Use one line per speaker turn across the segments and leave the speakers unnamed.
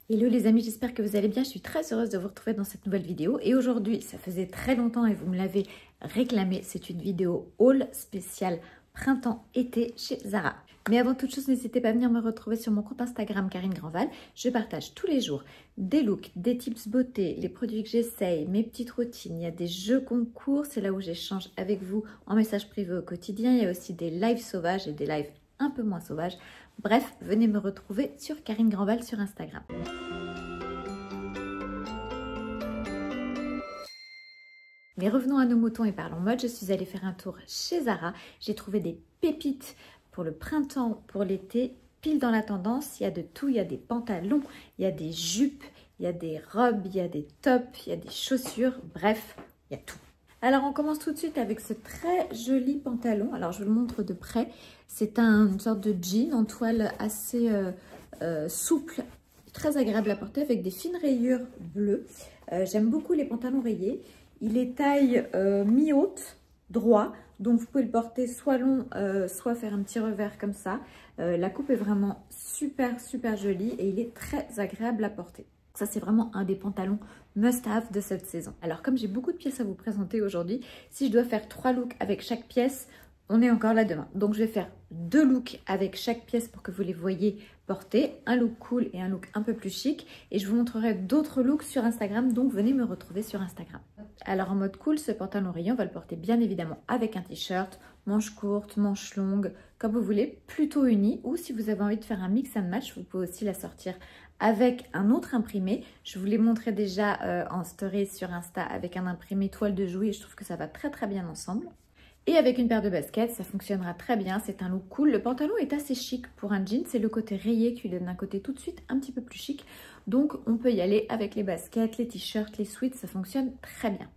Hello les amis, j'espère que vous allez bien. Je suis très heureuse de vous retrouver dans cette nouvelle vidéo. Et aujourd'hui, ça faisait très longtemps et vous me l'avez réclamé, c'est une vidéo haul spéciale printemps-été chez Zara. Mais avant toute chose, n'hésitez pas à venir me retrouver sur mon compte Instagram Karine Grandval. Je partage tous les jours des looks, des tips beauté, les produits que j'essaye, mes petites routines. Il y a des jeux concours, c'est là où j'échange avec vous en message privé au quotidien. Il y a aussi des lives sauvages et des lives un peu moins sauvages. Bref, venez me retrouver sur Karine Grandval sur Instagram. Mais revenons à nos moutons et parlons mode. Je suis allée faire un tour chez Zara. J'ai trouvé des pépites pour le printemps, pour l'été, pile dans la tendance. Il y a de tout, il y a des pantalons, il y a des jupes, il y a des robes, il y a des tops, il y a des chaussures. Bref, il y a tout. Alors on commence tout de suite avec ce très joli pantalon. Alors je vous le montre de près. C'est une sorte de jean en toile assez souple, très agréable à porter avec des fines rayures bleues. J'aime beaucoup les pantalons rayés. Il est taille mi-haute, droit. Donc vous pouvez le porter soit long, soit faire un petit revers comme ça. La coupe est vraiment super jolie et il est très agréable à porter. Ça, c'est vraiment un des pantalons must-have de cette saison. Alors, comme j'ai beaucoup de pièces à vous présenter aujourd'hui, si je dois faire 3 looks avec chaque pièce, on est encore là demain. Donc, je vais faire 2 looks avec chaque pièce pour que vous les voyez porter. Un look cool et un look un peu plus chic. Et je vous montrerai d'autres looks sur Instagram, donc venez me retrouver sur Instagram. Alors, en mode cool, ce pantalon rayé, on va le porter bien évidemment avec un t-shirt, manches courtes, manches longues, comme vous voulez, plutôt uni. Ou si vous avez envie de faire un mix and match, vous pouvez aussi la sortir avec un autre imprimé. Je vous l'ai montré déjà en story sur Insta avec un imprimé toile de Jouy et je trouve que ça va très bien ensemble. Et avec une paire de baskets, ça fonctionnera très bien. C'est un look cool. Le pantalon est assez chic pour un jean. C'est le côté rayé qui lui donne un côté tout de suite un petit peu plus chic. Donc on peut y aller avec les baskets, les t-shirts, les sweats. Ça fonctionne très bien.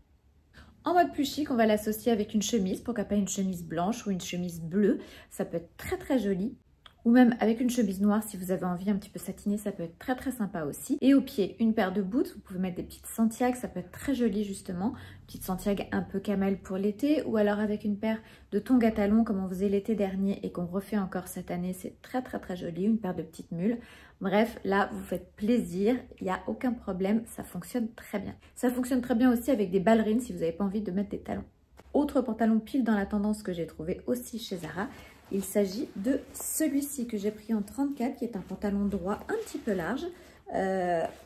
En mode plus chic, on va l'associer avec une chemise. Pourquoi pas une chemise blanche ou une chemise bleue. Ça peut être très joli. Ou même avec une chemise noire, si vous avez envie un petit peu satinée, ça peut être très sympa aussi. Et au pied, une paire de boots. Vous pouvez mettre des petites Santiago, ça peut être très joli justement. Petite Santiago un peu camel pour l'été. Ou alors avec une paire de tongs à talons comme on faisait l'été dernier et qu'on refait encore cette année. C'est très joli. Une paire de petites mules. Bref, là, vous faites plaisir. Il n'y a aucun problème. Ça fonctionne très bien. Ça fonctionne très bien aussi avec des ballerines si vous n'avez pas envie de mettre des talons. Autre pantalon pile dans la tendance que j'ai trouvé aussi chez Zara. Il s'agit de celui-ci que j'ai pris en 34, qui est un pantalon droit un petit peu large,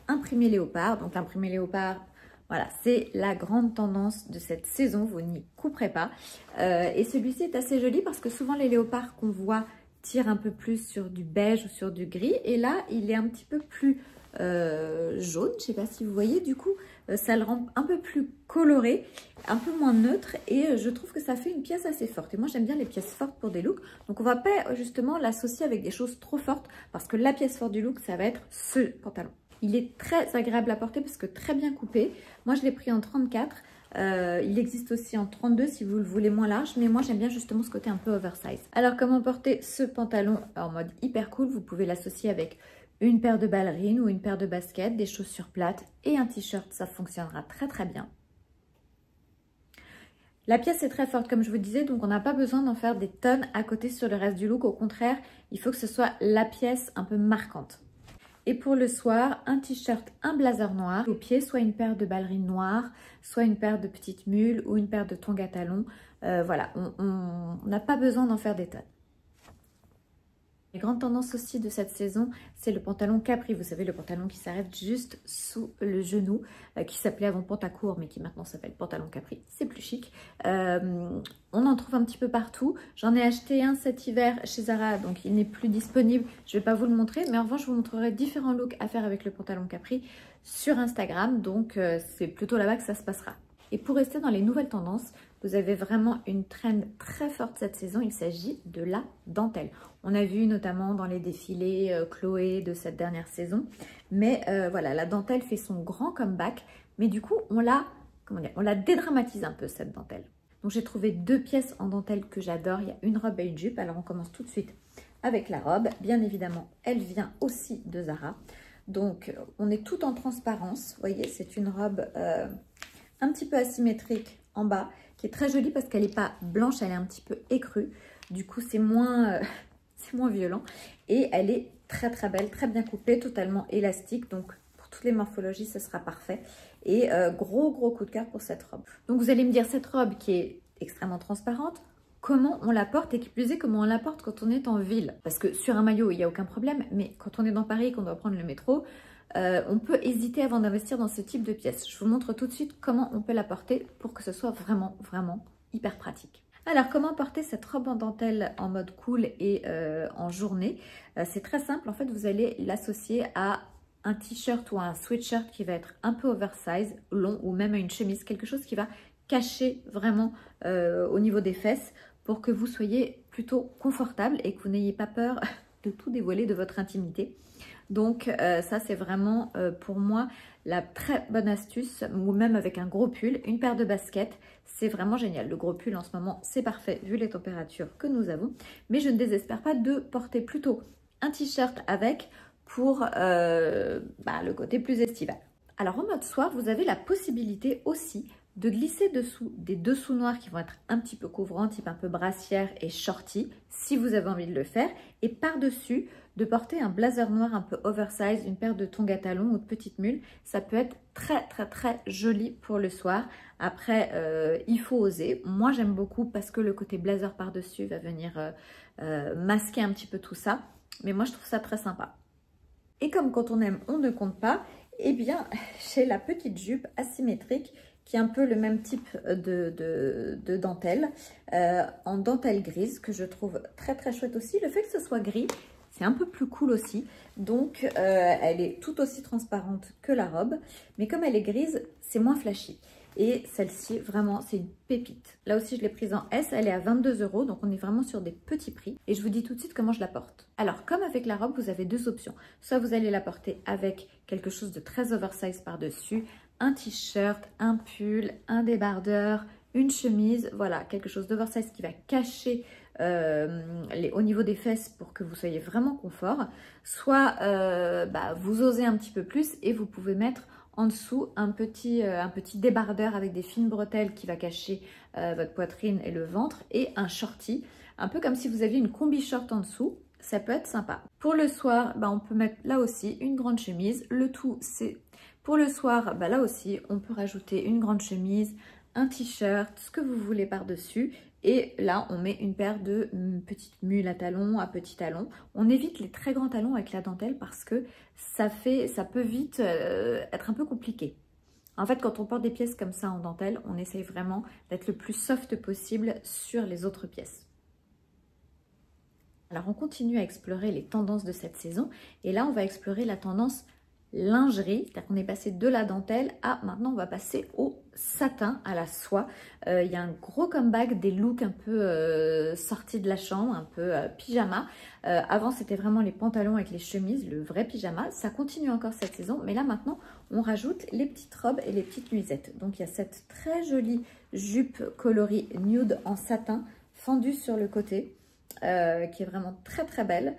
imprimé léopard. Donc l'imprimé léopard, voilà, c'est la grande tendance de cette saison, vous n'y couperez pas. Et celui-ci est assez joli parce que souvent les léopards qu'on voit tirent un peu plus sur du beige ou sur du gris. Et là, il est un petit peu plus jaune, je ne sais pas si vous voyez, du coup ça le rend un peu plus coloré, un peu moins neutre et je trouve que ça fait une pièce assez forte. Et moi j'aime bien les pièces fortes pour des looks, donc on va pas justement l'associer avec des choses trop fortes parce que la pièce forte du look ça va être ce pantalon. Il est très agréable à porter parce que très bien coupé. Moi je l'ai pris en 34. Il existe aussi en 32 si vous le voulez moins large, mais moi j'aime bien justement ce côté un peu oversize. Alors comment porter ce pantalon en mode hyper cool? Vous pouvez l'associer avec une paire de ballerines ou une paire de baskets, des chaussures plates et un t-shirt, ça fonctionnera très bien. La pièce est très forte comme je vous disais, donc on n'a pas besoin d'en faire des tonnes à côté sur le reste du look. Au contraire, il faut que ce soit la pièce un peu marquante. Et pour le soir, un t-shirt, un blazer noir. Au pied, soit une paire de ballerines noires, soit une paire de petites mules ou une paire de tongs à talons. Voilà, on n'a pas besoin d'en faire des tonnes. Les grandes tendances aussi de cette saison, c'est le pantalon capri. Vous savez, le pantalon qui s'arrête juste sous le genou, qui s'appelait avant pantacourt, mais qui maintenant s'appelle pantalon capri. C'est plus chic. On en trouve un petit peu partout. J'en ai acheté un cet hiver chez Zara, donc il n'est plus disponible. Je ne vais pas vous le montrer, mais en revanche, je vous montrerai différents looks à faire avec le pantalon capri sur Instagram. Donc, c'est plutôt là-bas que ça se passera. Et pour rester dans les nouvelles tendances, vous avez vraiment une trend très forte cette saison. Il s'agit de la dentelle. On a vu notamment dans les défilés Chloé de cette dernière saison. Mais voilà, la dentelle fait son grand comeback. Mais du coup, on la dédramatise un peu cette dentelle. Donc j'ai trouvé 2 pièces en dentelle que j'adore. Il y a une robe et une jupe. Alors on commence tout de suite avec la robe. Bien évidemment, elle vient aussi de Zara. Donc on est tout en transparence. Vous voyez, c'est une robe un petit peu asymétrique en bas, qui est très jolie parce qu'elle n'est pas blanche, elle est un petit peu écrue. Du coup, c'est moins violent. Et elle est très très belle, très bien coupée, totalement élastique. Donc pour toutes les morphologies, ce sera parfait. Et gros coup de cœur pour cette robe. Donc vous allez me dire, cette robe qui est extrêmement transparente, comment on la porte et qui plus est, comment on la porte quand on est en ville. Parce que sur un maillot, il n'y a aucun problème, mais quand on est dans Paris et qu'on doit prendre le métro, on peut hésiter avant d'investir dans ce type de pièce. Je vous montre tout de suite comment on peut la porter pour que ce soit vraiment hyper pratique. Alors, comment porter cette robe en dentelle en mode cool et en journée? C'est très simple, en fait, vous allez l'associer à un t-shirt ou un sweatshirt qui va être un peu oversize, long, ou même à une chemise, quelque chose qui va cacher vraiment au niveau des fesses pour que vous soyez plutôt confortable et que vous n'ayez pas peur de tout dévoiler de votre intimité. Donc ça c'est vraiment pour moi la très bonne astuce, ou même avec un gros pull, une paire de baskets, c'est vraiment génial. Le gros pull en ce moment c'est parfait vu les températures que nous avons, mais je ne désespère pas de porter plutôt un t-shirt avec pour le côté plus estival. Alors en mode soir, vous avez la possibilité aussi de glisser dessous des dessous noirs qui vont être un petit peu couvrants, type un peu brassière et shorty, si vous avez envie de le faire, et par-dessus, de porter un blazer noir un peu oversize, une paire de tongs à talons ou de petites mules. Ça peut être très joli pour le soir. Après, il faut oser. Moi, j'aime beaucoup parce que le côté blazer par-dessus va venir masquer un petit peu tout ça. Mais moi, je trouve ça très sympa. Et comme quand on aime, on ne compte pas, eh bien, j'ai la petite jupe asymétrique qui est un peu le même type de dentelle, en dentelle grise, que je trouve très chouette aussi. Le fait que ce soit gris, c'est un peu plus cool aussi. Donc, elle est tout aussi transparente que la robe. Mais comme elle est grise, c'est moins flashy. Et celle-ci, vraiment, c'est une pépite. Là aussi, je l'ai prise en S. Elle est à 22 €. Donc, on est vraiment sur des petits prix. Et je vous dis tout de suite comment je la porte. Alors, comme avec la robe, vous avez deux options. Soit vous allez la porter avec quelque chose de très oversize par-dessus, un t-shirt, un pull, un débardeur, une chemise. Voilà, quelque chose d'oversize qui va cacher au niveau des fesses pour que vous soyez vraiment confort. Soit vous osez un petit peu plus et vous pouvez mettre en dessous un petit débardeur avec des fines bretelles qui va cacher votre poitrine et le ventre, et un shorty, un peu comme si vous aviez une combi short en dessous. Ça peut être sympa. Pour le soir, on peut mettre là aussi une grande chemise. Le tout, c'est pour le soir, là aussi, on peut rajouter une grande chemise, un t-shirt, ce que vous voulez par-dessus. Et là, on met une paire de petites mules à talons, à petits talons. On évite les très grands talons avec la dentelle parce que ça peut vite être un peu compliqué. En fait, quand on porte des pièces comme ça en dentelle, on essaye vraiment d'être le plus soft possible sur les autres pièces. Alors, on continue à explorer les tendances de cette saison. Et là, on va explorer la tendance lingerie, c'est-à-dire qu'on est passé de la dentelle à maintenant on va passer au satin, à la soie. Il y a un gros comeback des looks un peu sortis de la chambre, un peu pyjama. Avant c'était vraiment les pantalons avec les chemises, le vrai pyjama. Ça continue encore cette saison, mais là maintenant on rajoute les petites robes et les petites nuisettes. Donc il y a cette très jolie jupe coloris nude en satin fendue sur le côté, qui est vraiment très belle,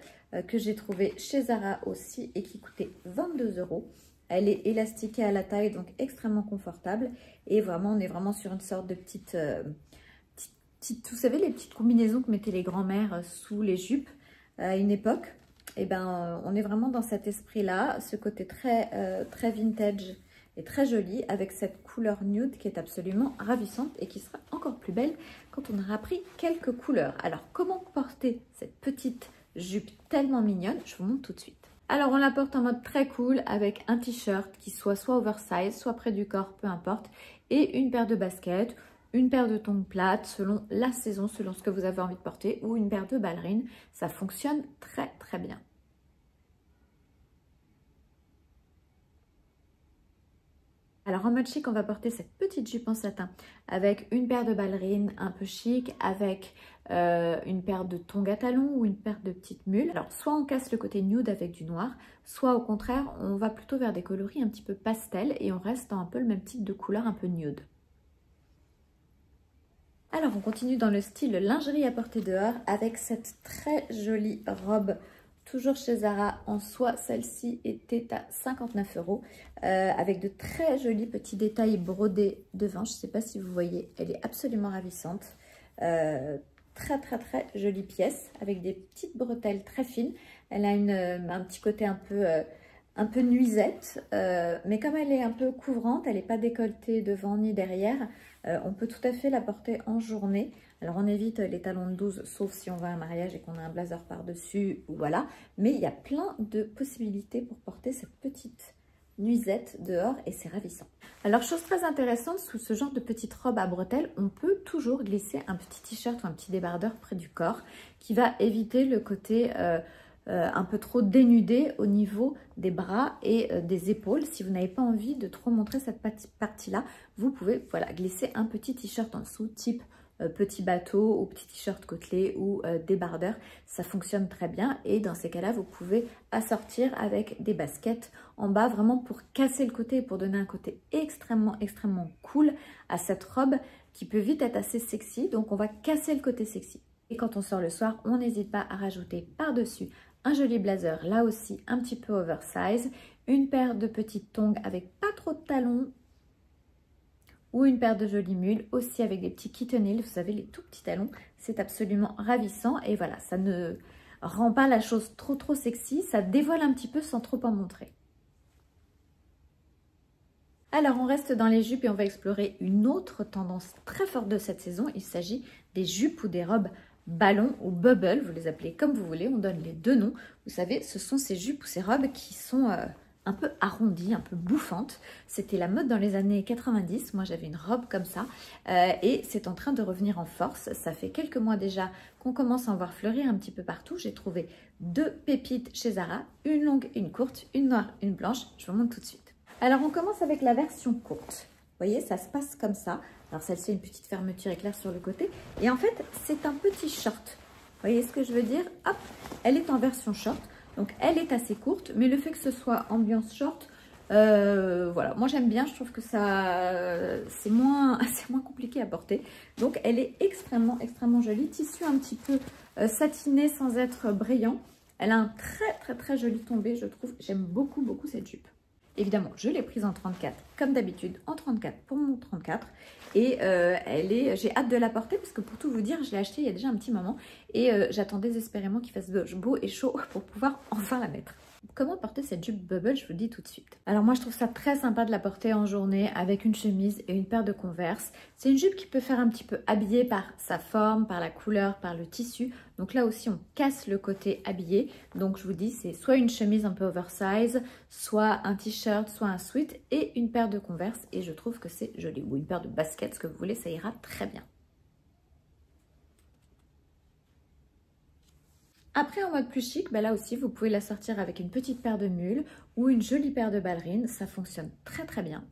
que j'ai trouvée chez Zara aussi et qui coûtait 22 €. Elle est élastiquée à la taille, donc extrêmement confortable. Et vraiment, on est vraiment sur une sorte de petite, vous savez, les petites combinaisons que mettaient les grands-mères sous les jupes à une époque. Et on est vraiment dans cet esprit-là, ce côté très vintage et très joli, avec cette couleur nude qui est absolument ravissante et qui sera encore plus belle quand on aura pris quelques couleurs. Alors, comment porter cette petite jupe tellement mignonne? Je vous montre tout de suite. Alors, on la porte en mode très cool avec un t-shirt qui soit oversize, soit près du corps, peu importe, et une paire de baskets, une paire de tongs plates selon la saison, selon ce que vous avez envie de porter, ou une paire de ballerines. Ça fonctionne très bien. Alors en mode chic, on va porter cette petite jupe en satin avec une paire de ballerines un peu chic, avec une paire de tongs à talons ou une paire de petites mules. Alors soit on casse le côté nude avec du noir, soit au contraire on va plutôt vers des coloris un petit peu pastel et on reste dans un peu le même type de couleur un peu nude. Alors on continue dans le style lingerie à porter dehors avec cette très jolie robe, toujours chez Zara en soie. Celle-ci était à 59 €, avec de très jolis petits détails brodés devant. Je ne sais pas si vous voyez, elle est absolument ravissante. Très jolie pièce avec des petites bretelles très fines. Elle a un petit côté un peu nuisette, mais comme elle est un peu couvrante, elle n'est pas décolletée devant ni derrière, on peut tout à fait la porter en journée. Alors on évite les talons de 12, sauf si on va à un mariage et qu'on a un blazer par-dessus, ou voilà. Mais il y a plein de possibilités pour porter cette petite nuisette dehors et c'est ravissant. Alors chose très intéressante, sous ce genre de petite robe à bretelles, on peut toujours glisser un petit t-shirt ou un petit débardeur près du corps qui va éviter le côté un peu trop dénudé au niveau des bras et des épaules. Si vous n'avez pas envie de trop montrer cette partie-là, vous pouvez voilà, glisser un petit t-shirt en dessous, type petit bateau ou petit t-shirt côtelé ou débardeur. Ça fonctionne très bien et dans ces cas-là, vous pouvez assortir avec des baskets en bas, vraiment pour casser le côté et pour donner un côté extrêmement cool à cette robe qui peut vite être assez sexy. Donc on va casser le côté sexy. Et quand on sort le soir, on n'hésite pas à rajouter par-dessus un joli blazer, là aussi un petit peu oversize, une paire de petites tongs avec pas trop de talons ou une paire de jolies mules aussi avec des petits kitten heels, vous savez les tout petits talons, c'est absolument ravissant et voilà, ça ne rend pas la chose trop sexy, ça dévoile un petit peu sans trop en montrer. Alors on reste dans les jupes et on va explorer une autre tendance très forte de cette saison, il s'agit des jupes ou des robes ballon ou bubble, vous les appelez comme vous voulez, on donne les deux noms. Vous savez, ce sont ces jupes ou ces robes qui sont un peu arrondies, un peu bouffantes. C'était la mode dans les années 90, moi j'avais une robe comme ça et c'est en train de revenir en force. Ça fait quelques mois déjà qu'on commence à en voir fleurir un petit peu partout. J'ai trouvé deux pépites chez Zara, une longue et une courte, une noire, une blanche. Je vous montre tout de suite. Alors on commence avec la version courte. Vous voyez, ça se passe comme ça. Alors celle-ci a une petite fermeture éclair sur le côté. Et en fait, c'est un petit short. Vous voyez ce que je veux dire? Hop, elle est en version short. Donc elle est assez courte. Mais le fait que ce soit ambiance short, voilà. Moi j'aime bien. Je trouve que ça, c'est moins compliqué à porter. Donc elle est extrêmement jolie. Tissu un petit peu satiné sans être brillant. Elle a un très joli tombé, je trouve. J'aime beaucoup cette jupe. Évidemment, je l'ai prise en 34, comme d'habitude, en 34 pour mon 34. Et j'ai hâte de la porter parce que pour tout vous dire, je l'ai achetée il y a déjà un petit moment. Et j'attends désespérément qu'il fasse beau et chaud pour pouvoir enfin la mettre. Comment porter cette jupe bubble, je vous le dis tout de suite. Alors moi, je trouve ça très sympa de la porter en journée avec une chemise et une paire de Converse. C'est une jupe qui peut faire un petit peu habillée par sa forme, par la couleur, par le tissu. Donc là aussi, on casse le côté habillé. Donc je vous dis, c'est soit une chemise un peu oversize, soit un t-shirt, soit un sweat et une paire de Converse. Et je trouve que c'est joli. Ou une paire de baskets, ce que vous voulez, ça ira très bien. Après, en mode plus chic, bah là aussi, vous pouvez la sortir avec une petite paire de mules ou une jolie paire de ballerines. Ça fonctionne très bien.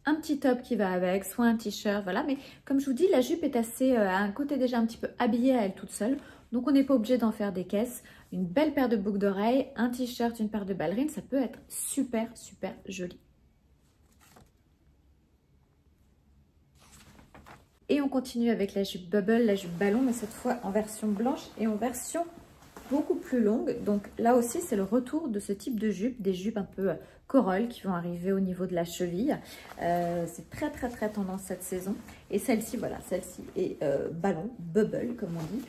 Un petit top qui va avec, soit un t-shirt, voilà. Mais comme je vous dis, la jupe est assez, à un côté déjà un petit peu habillée à elle toute seule. Donc, on n'est pas obligé d'en faire des caisses. Une belle paire de boucles d'oreilles, un t-shirt, une paire de ballerines, ça peut être super joli. Et on continue avec la jupe bubble, la jupe ballon, mais cette fois en version blanche et en version beaucoup plus longue. Donc là aussi, c'est le retour de ce type de jupe, des jupes un peu corolle qui vont arriver au niveau de la cheville. C'est très tendance cette saison. Et celle-ci, voilà, celle-ci est ballon, bubble comme on dit.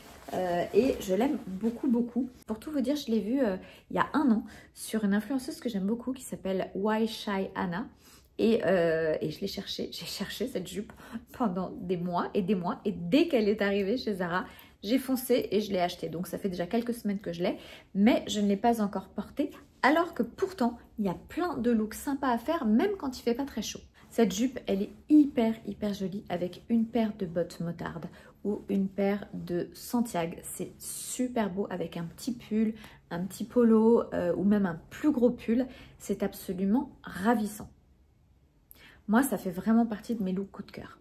Et je l'aime beaucoup. Pour tout vous dire, je l'ai vue il y a un an sur une influenceuse que j'aime beaucoup qui s'appelle Why Shy Anna. Et je l'ai cherché, j'ai cherché cette jupe pendant des mois. Et dès qu'elle est arrivée chez Zara, j'ai foncé et je l'ai achetée. Donc ça fait déjà quelques semaines que je l'ai, mais je ne l'ai pas encore portée. Alors que pourtant, il y a plein de looks sympas à faire, même quand il ne fait pas très chaud. Cette jupe, elle est hyper jolie avec une paire de bottes motarde ou une paire de Santiago. C'est super beau avec un petit pull, un petit polo ou même un plus gros pull. C'est absolument ravissant. Moi, ça fait vraiment partie de mes looks coup de cœur.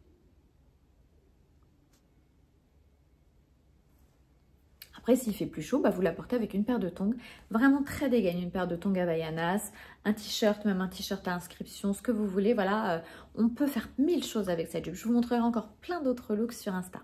Après, s'il fait plus chaud, bah, vous la portez avec une paire de tongs. Vraiment très dégaine, une paire de tongs Havaianas, un t-shirt, même un t-shirt à inscription, ce que vous voulez. Voilà, on peut faire 1000 choses avec cette jupe. Je vous montrerai encore plein d'autres looks sur Insta.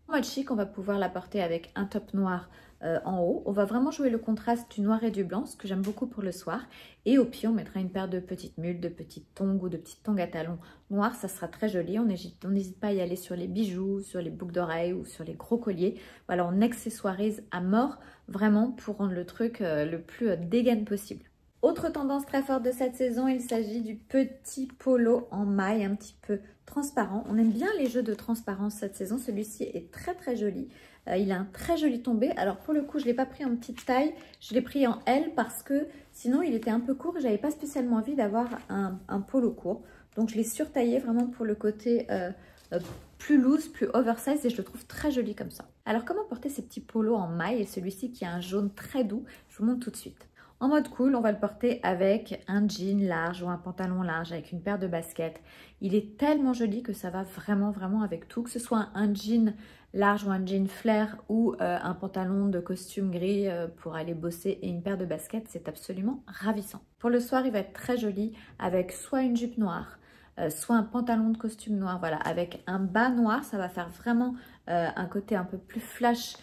En mode chic, on va pouvoir la porter avec un top noir en haut. On va vraiment jouer le contraste du noir et du blanc, ce que j'aime beaucoup pour le soir. Et au pied, on mettra une paire de petites mules, de petites tongs ou de petites tongs à talons noirs. Ça sera très joli. On n'hésite pas à y aller sur les bijoux, sur les boucles d'oreilles ou sur les gros colliers. Voilà, on accessoirise à mort vraiment pour rendre le truc le plus dégaine possible. Autre tendance très forte de cette saison, il s'agit du petit polo en maille un petit peu transparent. On aime bien les jeux de transparence cette saison. Celui-ci est très très joli. Il a un très joli tombé. Alors pour le coup, je ne l'ai pas pris en petite taille. Je l'ai pris en L parce que sinon il était un peu court et je n'avais pas spécialement envie d'avoir un polo court. Donc je l'ai surtaillé vraiment pour le côté plus loose, plus oversize et je le trouve très joli comme ça. Alors comment porter ces petits polos en maille et celui-ci qui a un jaune très doux? Je vous montre tout de suite. En mode cool, on va le porter avec un jean large ou un pantalon large, avec une paire de baskets. Il est tellement joli que ça va vraiment, vraiment avec tout. Que ce soit un jean large ou un jean flair ou un pantalon de costume gris pour aller bosser et une paire de baskets, c'est absolument ravissant. Pour le soir, il va être très joli avec soit une jupe noire, soit un pantalon de costume noir, voilà, avec un bas noir. Ça va faire vraiment un côté un peu plus flash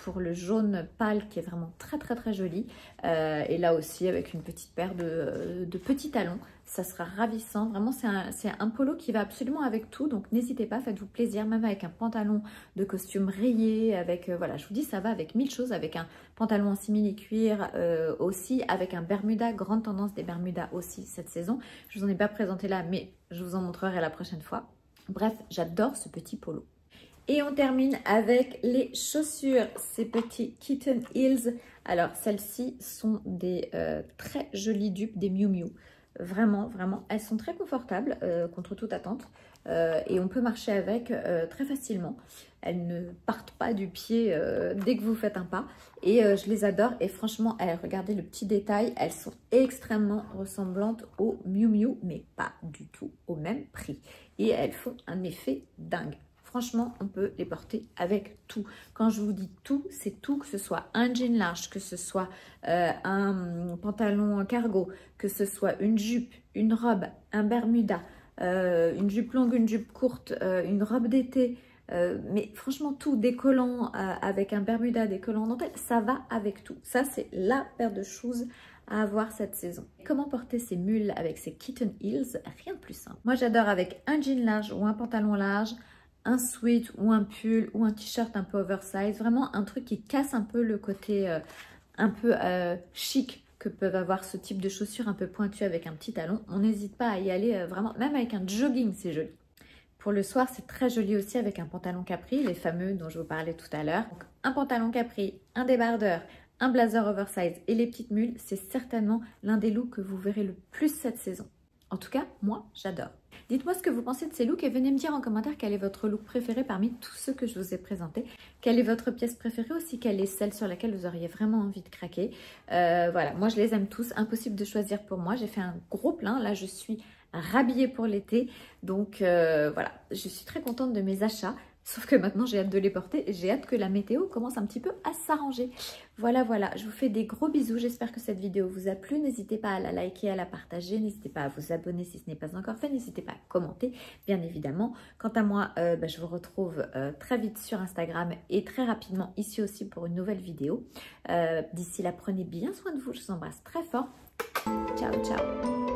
pour le jaune pâle qui est vraiment très très très joli et là aussi avec une petite paire de petits talons, ça sera ravissant. Vraiment c'est un polo qui va absolument avec tout, donc n'hésitez pas, faites-vous plaisir, même avec un pantalon de costume rayé, avec voilà, je vous dis, ça va avec mille choses, avec un pantalon en simili-cuir aussi, avec un bermuda, grande tendance des bermudas aussi cette saison. Je vous en ai pas présenté là, mais je vous en montrerai la prochaine fois. Bref, j'adore ce petit polo. Et on termine avec les chaussures, ces petits Kitten Heels. Alors, celles-ci sont des très jolies dupes des Miu Miu. Vraiment, vraiment, elles sont très confortables contre toute attente. Et on peut marcher avec très facilement. Elles ne partent pas du pied dès que vous faites un pas. Et je les adore. Et franchement, regardez le petit détail. Elles sont extrêmement ressemblantes aux Miu Miu, mais pas du tout au même prix. Et elles font un effet dingue. Franchement, on peut les porter avec tout. Quand je vous dis tout, c'est tout, que ce soit un jean large, que ce soit un pantalon cargo, que ce soit une jupe, une robe, un bermuda, une jupe longue, une jupe courte, une robe d'été. Mais franchement, tout, des collants avec un bermuda, des collants en dentelle, ça va avec tout. Ça, c'est la paire de choses à avoir cette saison. Comment porter ces mules avec ces Kitten Heels? Rien de plus simple. Moi, j'adore avec un jean large ou un pantalon large, un sweat ou un pull ou un t-shirt un peu oversize, vraiment un truc qui casse un peu le côté un peu chic que peuvent avoir ce type de chaussures un peu pointues avec un petit talon. On n'hésite pas à y aller vraiment, même avec un jogging, c'est joli. Pour le soir, c'est très joli aussi avec un pantalon capri, les fameux dont je vous parlais tout à l'heure. Un pantalon capri, un débardeur, un blazer oversize et les petites mules, c'est certainement l'un des looks que vous verrez le plus cette saison. En tout cas, moi, j'adore. Dites-moi ce que vous pensez de ces looks et venez me dire en commentaire quel est votre look préféré parmi tous ceux que je vous ai présentés. Quelle est votre pièce préférée aussi, quelle est celle sur laquelle vous auriez vraiment envie de craquer. Voilà, moi je les aime tous, impossible de choisir pour moi. J'ai fait un gros plein, là je suis rhabillée pour l'été. Donc voilà, je suis très contente de mes achats. Sauf que maintenant, j'ai hâte de les porter et j'ai hâte que la météo commence un petit peu à s'arranger. Voilà, voilà, je vous fais des gros bisous. J'espère que cette vidéo vous a plu. N'hésitez pas à la liker, à la partager. N'hésitez pas à vous abonner si ce n'est pas encore fait. N'hésitez pas à commenter, bien évidemment. Quant à moi, je vous retrouve très vite sur Instagram et très rapidement ici aussi pour une nouvelle vidéo. D'ici là, prenez bien soin de vous. Je vous embrasse très fort. Ciao, ciao.